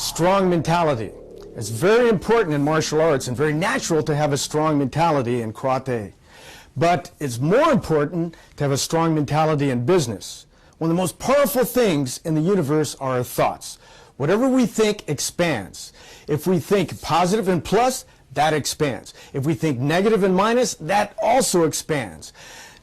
Strong mentality. It's very important in martial arts and very natural to have a strong mentality in karate. But it's more important to have a strong mentality in business. One of the most powerful things in the universe are our thoughts. Whatever we think expands. If we think positive and plus, that expands. If we think negative and minus, that also expands.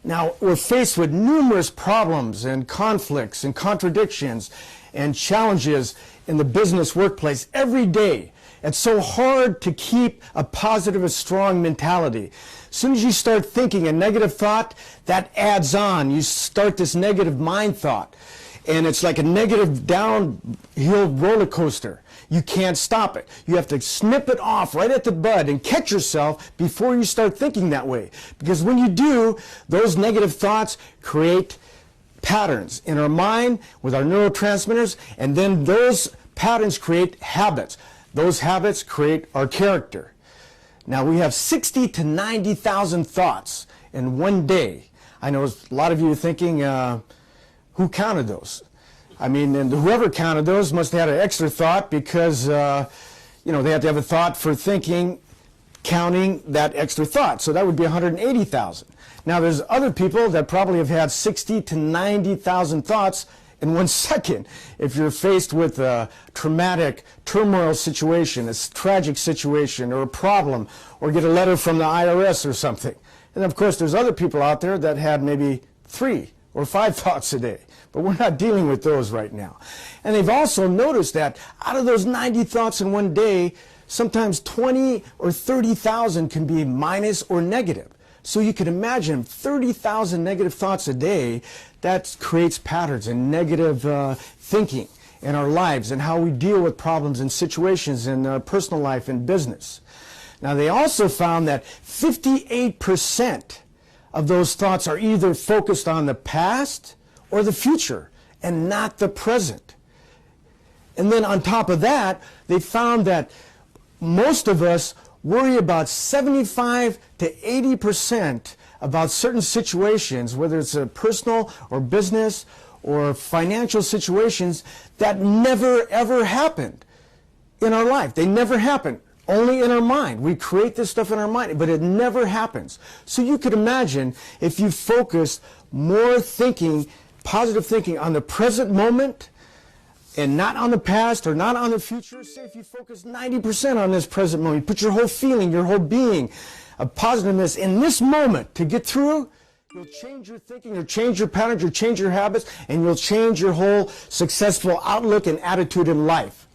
Now, we're faced with numerous problems and conflicts and contradictions and challenges in the business workplace every day. It's so hard to keep a positive and strong mentality. As soon as you start thinking a negative thought, that adds on. You start this negative mind thought. And it's like a negative downhill roller coaster. You can't stop it. You have to snip it off right at the bud and catch yourself before you start thinking that way. Because when you do, those negative thoughts create patterns in our mind with our neurotransmitters, and then those patterns create habits. Those habits create our character. Now, we have 60 to 90,000 thoughts in one day. I know a lot of you are thinking, who counted those? I mean, and whoever counted those must have had an extra thought because, you know, they have to have a thought for thinking, counting that extra thought. So that would be 180,000. Now, there's other people that probably have had 60 to 90,000 thoughts in 1 second. If you're faced with a traumatic, turmoil situation, a tragic situation, or a problem, or get a letter from the IRS or something. And of course, there's other people out there that had maybe 3 or 5 thoughts a day. But we're not dealing with those right now. And they've also noticed that out of those 90 thoughts in one day, sometimes 20 or 30,000 can be minus or negative. So you can imagine 30,000 negative thoughts a day. That creates patterns and negative thinking in our lives and how we deal with problems and situations in our personal life and business. Now, they also found that 58% of those thoughts are either focused on the past or the future and not the present. And then on top of that, they found that most of us worry about 75 to 80% about certain situations, whether it's a personal or business or financial situations that never ever happened in our life. They never happen. Only in our mind. We create this stuff in our mind, but it never happens. So you could imagine if you focus more thinking, positive thinking on the present moment and not on the past or not on the future. Say if you focus 90% on this present moment, put your whole feeling, your whole being of positiveness in this moment to get through, you'll change your thinking, you'll change your patterns, you'll change your habits, and you'll change your whole successful outlook and attitude in life.